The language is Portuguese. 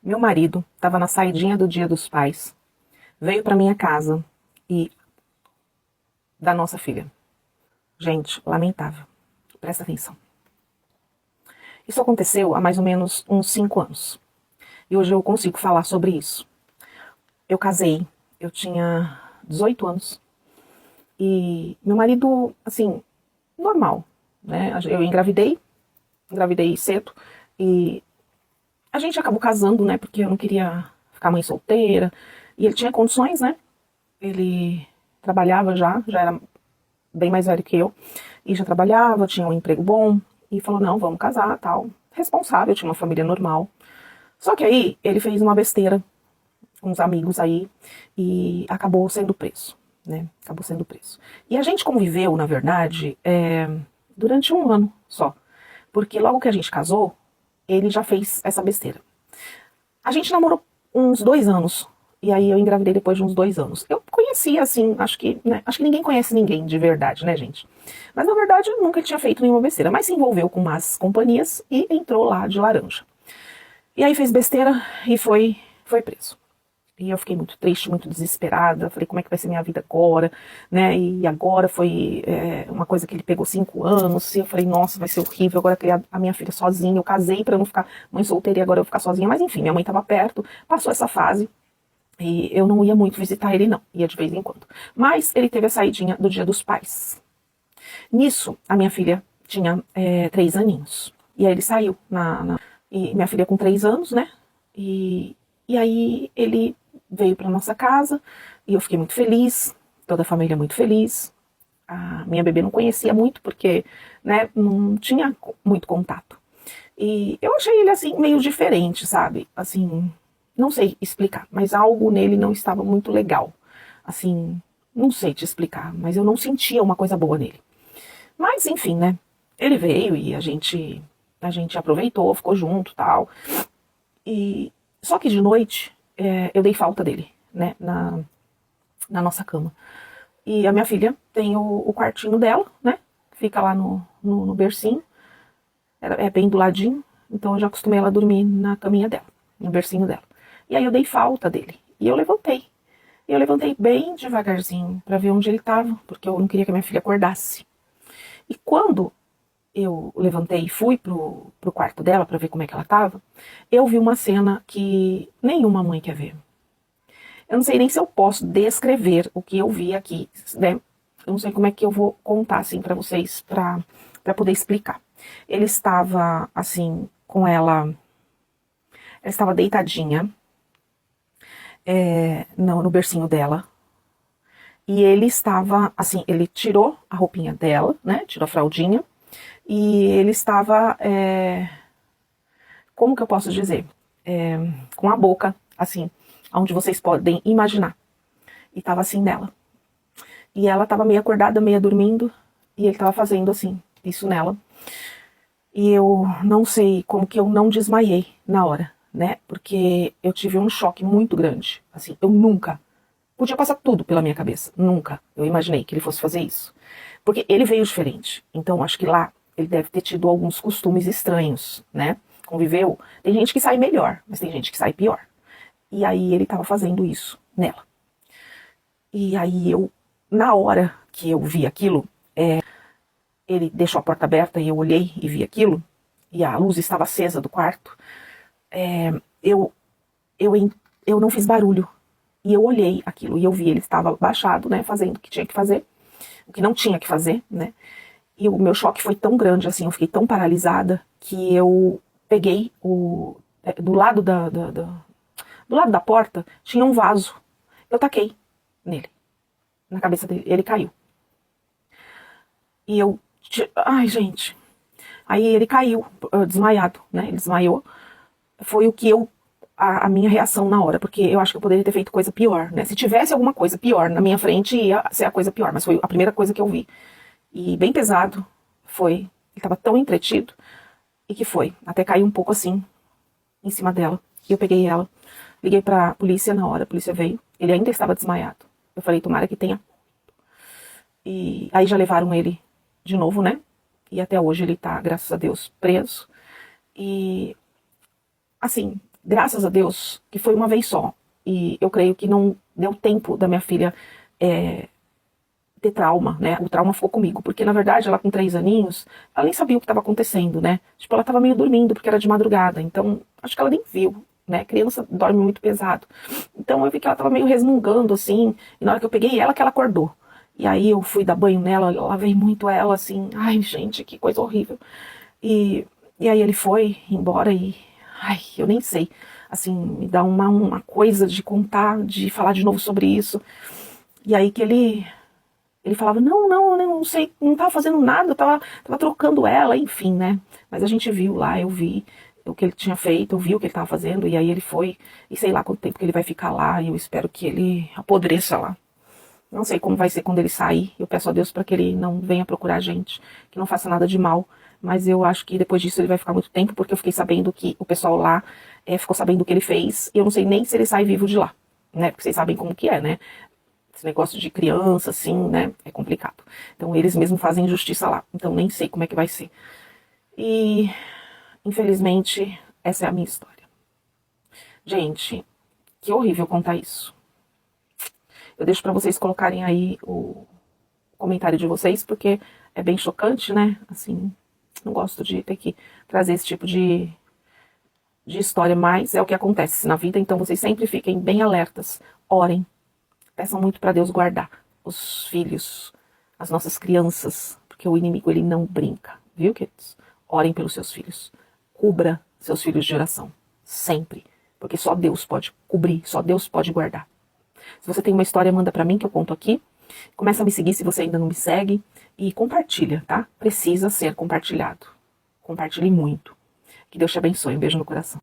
Meu marido estava na saidinha do Dia dos Pais, veio para minha casa e da nossa filha. Gente, lamentável. Presta atenção. Isso aconteceu há mais ou menos uns 5 anos. E hoje eu consigo falar sobre isso. Eu casei, eu tinha 18 anos. E meu marido, assim, normal, né? Eu engravidei cedo. E a gente acabou casando, né? Porque eu não queria ficar mãe solteira. E ele tinha condições, né? Ele trabalhava já era bem mais velho que eu. E já trabalhava, tinha um emprego bom. E falou, não, vamos casar, tal. Responsável, tinha uma família normal. Só que aí ele fez uma besteira com uns amigos aí e acabou sendo preso, né? Acabou sendo preso. E a gente conviveu, na verdade, durante um ano só. Porque logo que a gente casou, ele já fez essa besteira. A gente namorou uns 2 anos. E aí eu engravidei depois de uns 2 anos. Eu conhecia, assim, acho que, né, acho que ninguém conhece ninguém de verdade, né, gente? Mas na verdade eu nunca tinha feito nenhuma besteira. Mas se envolveu com más companhias e entrou lá de laranja. E aí fez besteira e foi preso. E eu fiquei muito triste, muito desesperada. Falei, como é que vai ser minha vida agora, né? E agora foi uma coisa que ele pegou 5 anos. E eu falei, nossa, vai ser horrível agora criar a minha filha sozinha. Eu casei pra não ficar mãe solteira e agora eu vou ficar sozinha. Mas enfim, minha mãe tava perto, passou essa fase. E eu não ia muito visitar ele, não. Ia de vez em quando. Mas ele teve a saidinha do Dia dos Pais. Nisso, a minha filha tinha 3 aninhos. E aí ele saiu e minha filha com 3 anos, né? E aí ele veio para nossa casa e eu fiquei muito feliz, toda a família muito feliz. A minha bebê não conhecia muito porque, né, não tinha muito contato. E eu achei ele assim meio diferente, sabe? Assim, não sei explicar, mas algo nele não estava muito legal. Assim, não sei te explicar, mas eu não sentia uma coisa boa nele. Mas enfim, né? Ele veio e a gente aproveitou, ficou junto, tal. E só que de noite eu dei falta dele, né, na nossa cama. E a minha filha tem o quartinho dela, né? Fica lá no bercinho. É bem do ladinho. Então eu já acostumei ela a dormir na caminha dela, no bercinho dela. E aí eu dei falta dele. E eu levantei. E eu levantei bem devagarzinho para ver onde ele estava, porque eu não queria que a minha filha acordasse. E quando eu levantei e fui pro quarto dela para ver como é que ela estava, eu vi uma cena que nenhuma mãe quer ver. Eu não sei nem se eu posso descrever o que eu vi aqui, né? Eu não sei como é que eu vou contar assim para vocês, para poder explicar. Ele estava assim com ela estava deitadinha no bercinho dela. E ele estava, assim, ele tirou a roupinha dela, né? Tirou a fraldinha. E ele estava, como que eu posso dizer? Com a boca, assim, onde vocês podem imaginar. E estava assim nela. E ela estava meio acordada, meio dormindo. E ele estava fazendo assim, isso nela. E eu não sei como que eu não desmaiei na hora, né? Porque eu tive um choque muito grande. Assim, eu nunca. Podia passar tudo pela minha cabeça. Nunca eu imaginei que ele fosse fazer isso. Porque ele veio diferente. Então, acho que lá ele deve ter tido alguns costumes estranhos, né? Conviveu. Tem gente que sai melhor, mas tem gente que sai pior. E aí ele estava fazendo isso nela. E aí eu, na hora que eu vi aquilo, ele deixou a porta aberta e eu olhei e vi aquilo, e a luz estava acesa do quarto. Eu, eu, eu não fiz barulho. E eu olhei aquilo e eu vi, ele estava abaixado, né, fazendo o que tinha que fazer, o que não tinha que fazer, né. E o meu choque foi tão grande, assim, eu fiquei tão paralisada, que eu peguei do lado do lado da porta, tinha um vaso. Eu taquei nele, na cabeça dele, ele caiu. E eu, ai gente, aí ele caiu, desmaiado, né, ele desmaiou. Foi o que a minha reação na hora, porque eu acho que eu poderia ter feito coisa pior, né? Se tivesse alguma coisa pior na minha frente, ia ser a coisa pior, mas foi a primeira coisa que eu vi. E bem pesado foi, ele estava tão entretido, e que foi, até caiu um pouco assim, em cima dela. E eu peguei ela, liguei pra polícia na hora, a polícia veio, ele ainda estava desmaiado. Eu falei, tomara que tenha. E aí já levaram ele de novo, né? E até hoje ele tá, graças a Deus, preso. E assim, Graças a Deus que foi uma vez só. E eu creio que não deu tempo da minha filha ter trauma, né? O trauma ficou comigo, porque na verdade ela com 3 aninhos, ela nem sabia o que estava acontecendo, né? Tipo, ela estava meio dormindo porque era de madrugada, então acho que ela nem viu, né? Criança dorme muito pesado. Então eu vi que ela estava meio resmungando assim, e na hora que eu peguei ela que ela acordou. E aí eu fui dar banho nela, eu lavei muito ela, assim, ai gente, que coisa horrível. E aí ele foi embora e, ai, eu nem sei, assim, me dá uma coisa de contar, de falar de novo sobre isso. E aí que ele falava, não, eu não sei, não tava fazendo nada, eu tava trocando ela, enfim, né? Mas a gente viu lá, eu vi o que ele tinha feito, eu vi o que ele tava fazendo, e aí ele foi, e sei lá quanto tempo que ele vai ficar lá, e eu espero que ele apodreça lá. Não sei como vai ser quando ele sair, eu peço a Deus para que ele não venha procurar a gente, que não faça nada de mal, mas eu acho que depois disso ele vai ficar muito tempo, porque eu fiquei sabendo que o pessoal lá ficou sabendo o que ele fez, e eu não sei nem se ele sai vivo de lá, né? Porque vocês sabem como que é, né? Esse negócio de criança, assim, né? É complicado. Então eles mesmo fazem justiça lá. Então nem sei como é que vai ser. E, infelizmente, essa é a minha história. Gente, que horrível contar isso. Eu deixo pra vocês colocarem aí o comentário de vocês, porque é bem chocante, né? Assim, não gosto de ter que trazer esse tipo de história, mas é o que acontece na vida. Então vocês sempre fiquem bem alertas. Orem. Peçam muito para Deus guardar os filhos, as nossas crianças, porque o inimigo ele não brinca, viu, queridos? Orem pelos seus filhos. Cubra seus filhos de oração, sempre, porque só Deus pode cobrir, só Deus pode guardar. Se você tem uma história, manda para mim que eu conto aqui. Começa a me seguir se você ainda não me segue e compartilha, tá? Precisa ser compartilhado. Compartilhe muito. Que Deus te abençoe. Um beijo no coração.